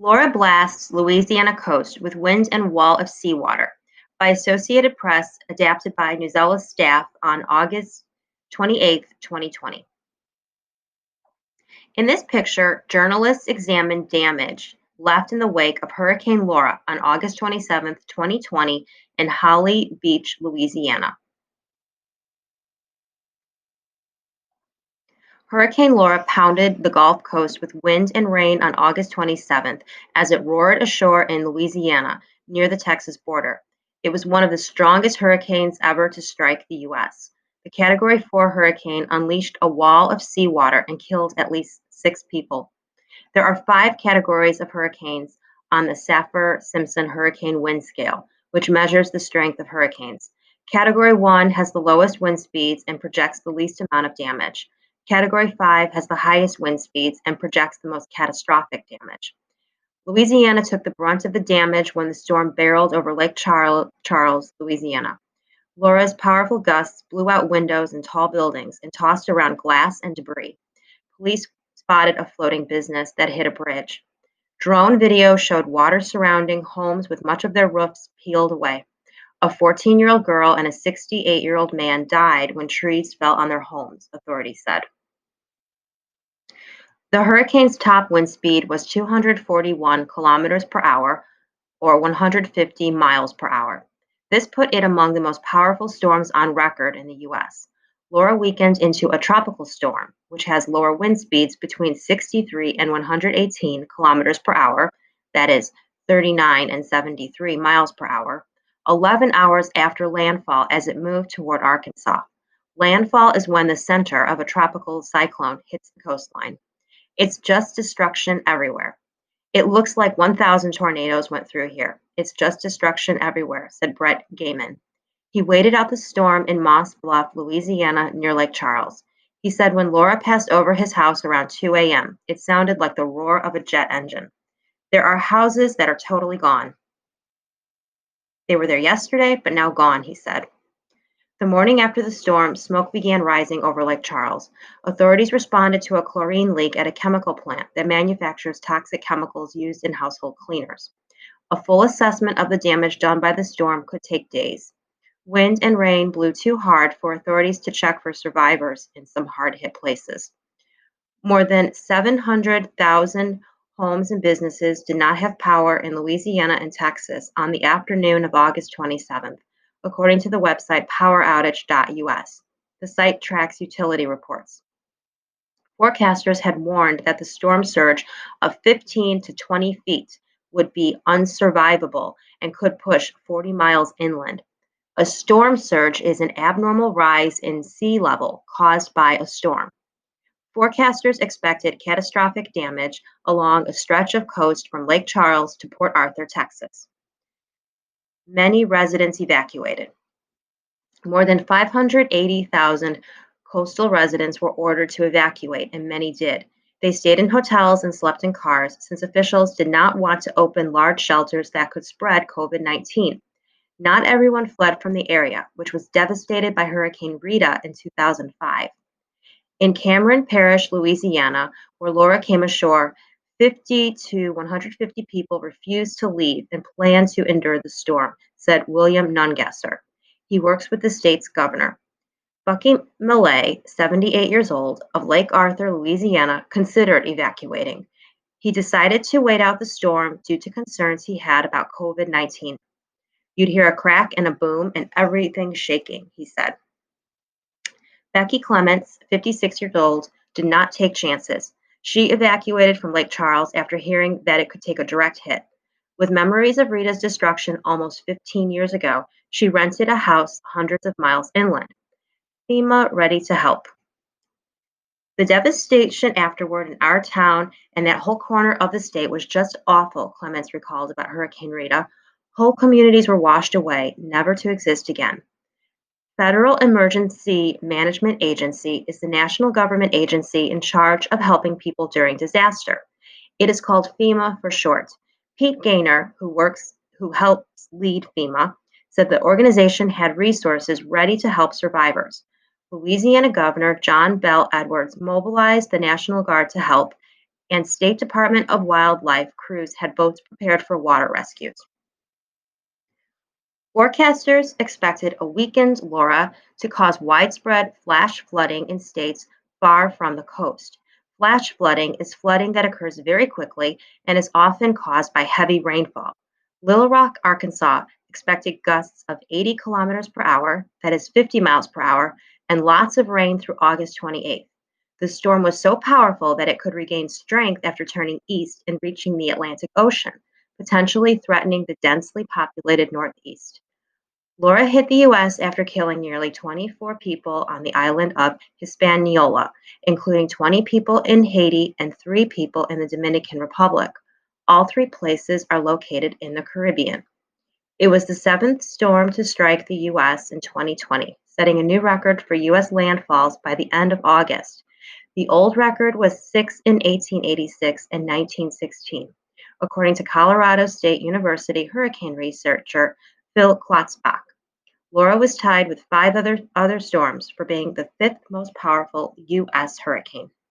Laura blasts Louisiana coast with wind and wall of seawater by Associated Press, adapted by Newsella staff on August 28, 2020. In this picture, journalists examined damage left in the wake of Hurricane Laura on August 27, 2020 in Holly Beach, Louisiana. Hurricane Laura pounded the Gulf Coast with wind and rain on August 27th as it roared ashore in Louisiana near the Texas border. It was one of the strongest hurricanes ever to strike the U.S. The Category 4 hurricane unleashed a wall of seawater and killed at least 6 people. There are 5 categories of hurricanes on the Saffir-Simpson hurricane wind scale, which measures the strength of hurricanes. Category 1 has the lowest wind speeds and projects the least amount of damage. Category 5 has the highest wind speeds and projects the most catastrophic damage. Louisiana took the brunt of the damage when the storm barreled over Lake Charles, Louisiana. Laura's powerful gusts blew out windows and tall buildings and tossed around glass and debris. Police spotted a floating business that hit a bridge. Drone video showed water surrounding homes with much of their roofs peeled away. A 14-year-old girl and a 68-year-old man died when trees fell on their homes, authorities said. The hurricane's top wind speed was 241 kilometers per hour, or 150 miles per hour. This put it among the most powerful storms on record in the U.S. Laura weakened into a tropical storm, which has lower wind speeds between 63 and 118 kilometers per hour, that is, 39 and 73 miles per hour, 11 hours after landfall as it moved toward Arkansas. Landfall is when the center of a tropical cyclone hits the coastline. It's just destruction everywhere. It looks like 1,000 tornadoes went through here. It's just destruction everywhere, said Brett Gaiman. He waited out the storm in Moss Bluff, Louisiana, near Lake Charles. He said when Laura passed over his house around 2 a.m., it sounded like the roar of a jet engine. There are houses that are totally gone. They were there yesterday, but now gone, he said. The morning after the storm, smoke began rising over Lake Charles. Authorities responded to a chlorine leak at a chemical plant that manufactures toxic chemicals used in household cleaners. A full assessment of the damage done by the storm could take days. Wind and rain blew too hard for authorities to check for survivors in some hard-hit places. More than 700,000 homes and businesses did not have power in Louisiana and Texas on the afternoon of August 27th, according to the website poweroutage.us. The site tracks utility reports. Forecasters had warned that the storm surge of 15 to 20 feet would be unsurvivable and could push 40 miles inland. A storm surge is an abnormal rise in sea level caused by a storm. Forecasters expected catastrophic damage along a stretch of coast from Lake Charles to Port Arthur, Texas. Many residents evacuated. More than 580,000 coastal residents were ordered to evacuate, and many did. They stayed in hotels and slept in cars since officials did not want to open large shelters that could spread COVID-19. Not everyone fled from the area, which was devastated by Hurricane Rita in 2005. In Cameron Parish, Louisiana, where Laura came ashore, 50 to 150 people refused to leave and planned to endure the storm, said William Nungesser. He works with the state's governor. Bucky Millay, 78 years old, of Lake Arthur, Louisiana, considered evacuating. He decided to wait out the storm due to concerns he had about COVID-19. You'd hear a crack and a boom and everything shaking, he said. Becky Clements, 56 years old, did not take chances. She evacuated from Lake Charles after hearing that it could take a direct hit. With memories of Rita's destruction almost 15 years ago, she rented a house hundreds of miles inland. FEMA ready to help. The devastation afterward in our town and that whole corner of the state was just awful, Clements recalled about Hurricane Rita. Whole communities were washed away, never to exist again. Federal Emergency Management Agency is the national government agency in charge of helping people during disaster. It is called FEMA for short. Pete Gaynor, who helps lead FEMA, said the organization had resources ready to help survivors. Louisiana Governor John Bel Edwards mobilized the National Guard to help, and State Department of Wildlife crews had boats prepared for water rescues. Forecasters expected a weakened Laura to cause widespread flash flooding in states far from the coast. Flash flooding is flooding that occurs very quickly and is often caused by heavy rainfall. Little Rock, Arkansas expected gusts of 80 kilometers per hour, that is 50 miles per hour, and lots of rain through August 28th. The storm was so powerful that it could regain strength after turning east and reaching the Atlantic Ocean, potentially threatening the densely populated Northeast. Laura hit the U.S. after killing nearly 24 people on the island of Hispaniola, including 20 people in Haiti and 3 people in the Dominican Republic. All 3 places are located in the Caribbean. It was the 7th storm to strike the U.S. in 2020, setting a new record for U.S. landfalls by the end of August. The old record was 6 in 1886 and 1916, according to Colorado State University hurricane researcher Phil Klotzbach. Laura was tied with 5 other storms for being the 5th most powerful U.S. hurricane.